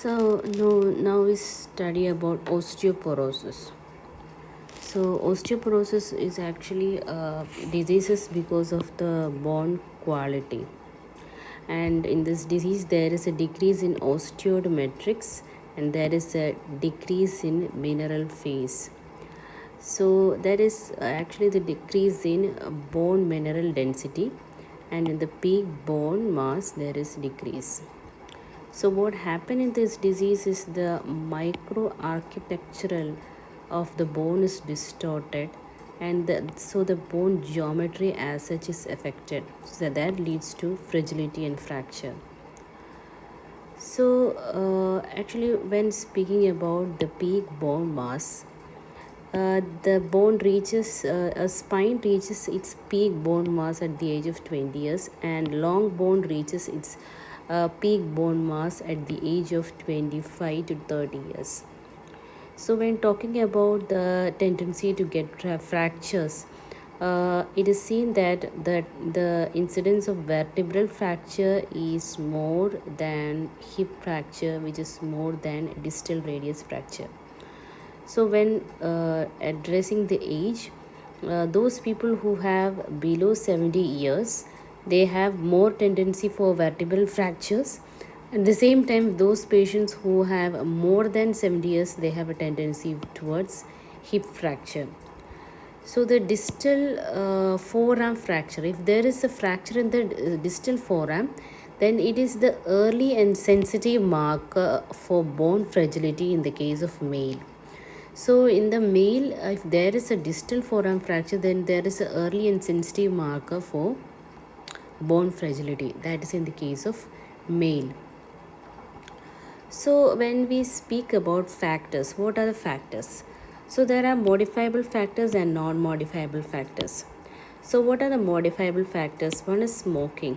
Now we study about osteoporosis. So osteoporosis is actually diseases because of the bone quality, and in this disease there is a decrease in osteometrics and there is a decrease in mineral phase. So there is actually the decrease in bone mineral density, and in the peak bone mass there is decrease. So what happened in this disease is the microarchitectural of the bone is distorted, and so the bone geometry as such is affected. So that leads to fragility and fracture. So actually when speaking about the peak bone mass, the bone reaches, a spine reaches its peak bone mass at the age of 20 years, and long bone reaches its peak bone mass at the age of 25 to 30 years. So when talking about the tendency to get fractures, it is seen that the incidence of vertebral fracture is more than hip fracture, which is more than distal radius fracture. So when addressing the age, those people who have below 70 years, they have more tendency for vertebral fractures. At the same time, those patients who have more than 70 years, they have a tendency towards hip fracture. So the distal forearm fracture, if there is a fracture in the distal forearm, then it is the early and sensitive marker for bone fragility in the case of male. So in the male, if there is a distal forearm fracture, then there is an early and sensitive marker for bone fragility. That is in the case of male. So when we speak about factors, what are the factors? So there are modifiable factors and non-modifiable factors. So what are the modifiable factors? One is smoking.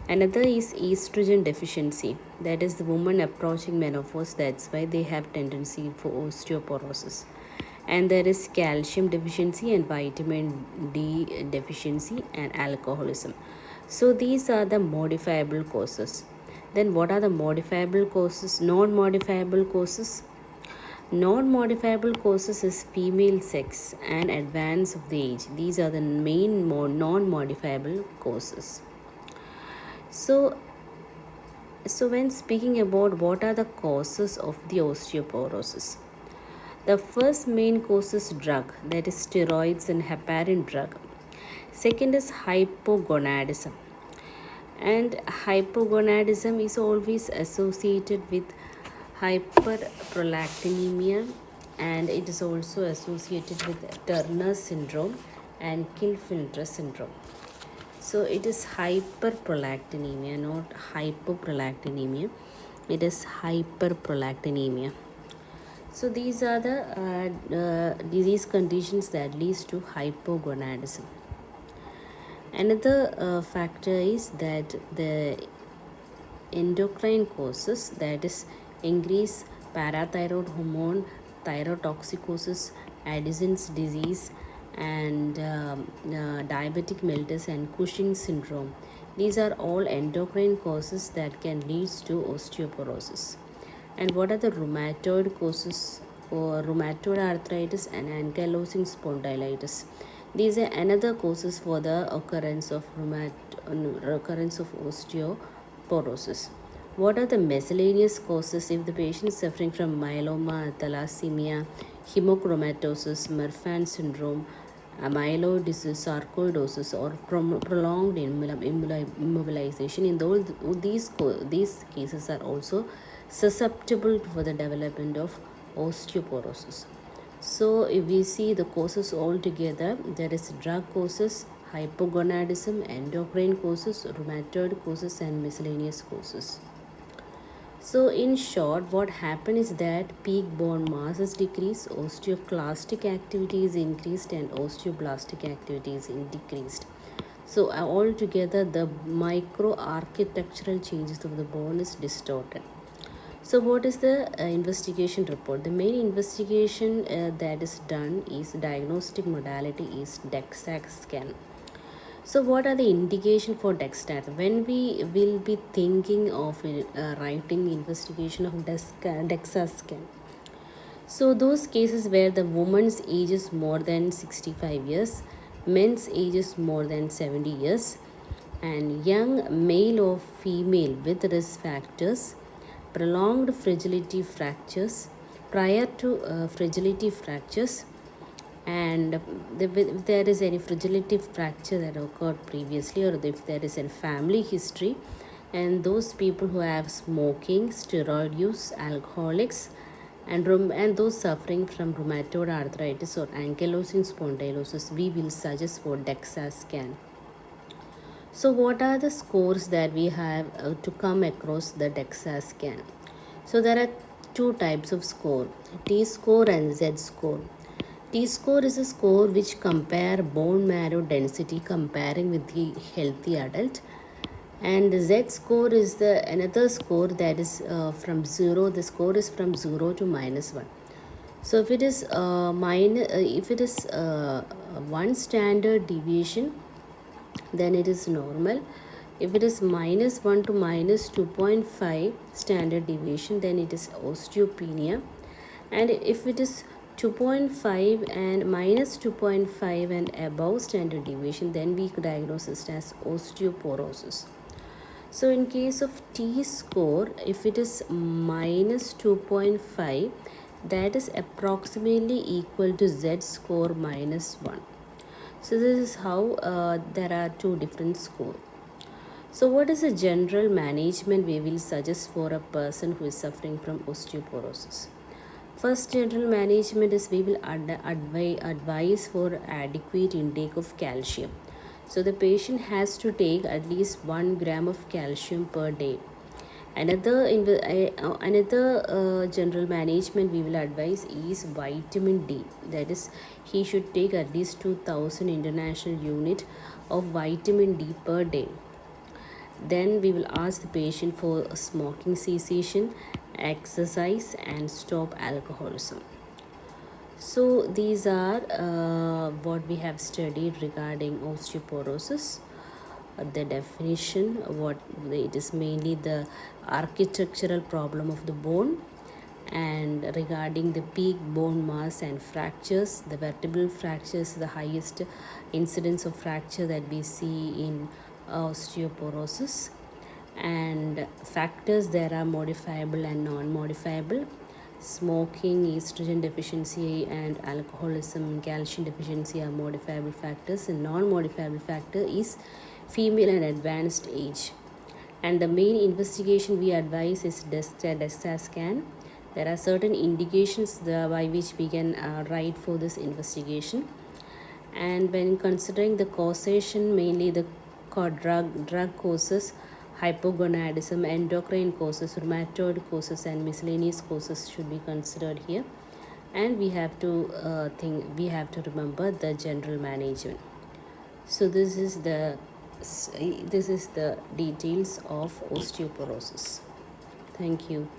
Another is estrogen deficiency. That is the woman approaching menopause. That's why they have tendency for osteoporosis. And there is calcium deficiency and vitamin D deficiency and alcoholism. So these are the modifiable causes. Then what are the modifiable causes? Non-modifiable causes. Non-modifiable causes is female sex and advance of the age. These are the main non-modifiable causes. So when speaking about what are the causes of the osteoporosis, the first main cause is drug, that is steroids and heparin drug. Second is hypogonadism, and hypogonadism is always associated with hyperprolactinemia, and it is also associated with Turner syndrome and Klinefelter syndrome. So it is hyperprolactinemia, not hypoprolactinemia. It is hyperprolactinemia. So these are the disease conditions that leads to hypogonadism. Another factor is that the endocrine causes, that is increased parathyroid hormone, thyrotoxicosis, Addison's disease, and diabetic mellitus and Cushing's syndrome. These are all endocrine causes that can lead to osteoporosis. And what are the rheumatoid causes? Or rheumatoid arthritis and ankylosing spondylitis. These are another causes for the occurrence of osteoporosis. What are the miscellaneous causes if the patient is suffering from myeloma, thalassemia, hemochromatosis, Marfan syndrome, amyloid disease, sarcoidosis, or prolonged immobilization? In these cases are also susceptible for the development of osteoporosis. So if we see the causes all together, there is drug causes, hypogonadism, endocrine causes, rheumatoid causes, and miscellaneous causes. So in short, what happened is that peak bone mass is decreased, osteoclastic activity is increased, and osteoblastic activity is decreased. So altogether, the microarchitectural changes of the bone is distorted. So what is the investigation report? The main investigation that is done is diagnostic modality is DEXA scan. So, what are the indication for DEXA? When we will be thinking of writing investigation of DEXA scan, so those cases where the woman's age is more than 65 years, men's age is more than 70 years, and young male or female with risk factors, prolonged fragility fractures, prior to fragility fractures, and if there is any fragility fracture that occurred previously, or if there is a family history, and those people who have smoking, steroid use, alcoholics, and those suffering from rheumatoid arthritis or ankylosing spondylosis, we will suggest for DEXA scan. So, what are the scores that we have to come across the DEXA scan? So, there are two types of score, T score and Z score. T score is a score which compare bone marrow density comparing with the healthy adult, and the Z score is the another score that is from 0. The score is from 0 to -1. So if it is if it is 1 standard deviation, then it is normal. If it is -1 to -2.5 standard deviation, then it is osteopenia. And if it is 2.5 and -2.5 and above standard deviation, then we diagnose it as osteoporosis. So in case of T score, if it is -2.5, that is approximately equal to Z score -1. So this is how there are two different scores. So what is the general management we will suggest for a person who is suffering from osteoporosis? First general management is we will advise for adequate intake of calcium. So the patient has to take at least 1 gram of calcium per day. Another general management we will advise is vitamin D. That is, he should take at least 2000 international unit of vitamin D per day. Then we will ask the patient for smoking cessation, exercise, and stop alcoholism. So these are what we have studied regarding osteoporosis. The definition, what it is, mainly the architectural problem of the bone, and regarding the peak bone mass and fractures, the vertebral fractures, the highest incidence of fracture that we see in osteoporosis, and factors there are modifiable and non-modifiable. Smoking, estrogen deficiency, and alcoholism and calcium deficiency are modifiable factors, and non-modifiable factor is female and advanced age. And the main investigation we advise is DEXA scan. There are certain indications by which we can write for this investigation. And when considering the causation, mainly the drug causes, hypogonadism, endocrine causes, rheumatoid causes, and miscellaneous causes should be considered here. And we have to remember the general management. So this is the details of osteoporosis. Thank you.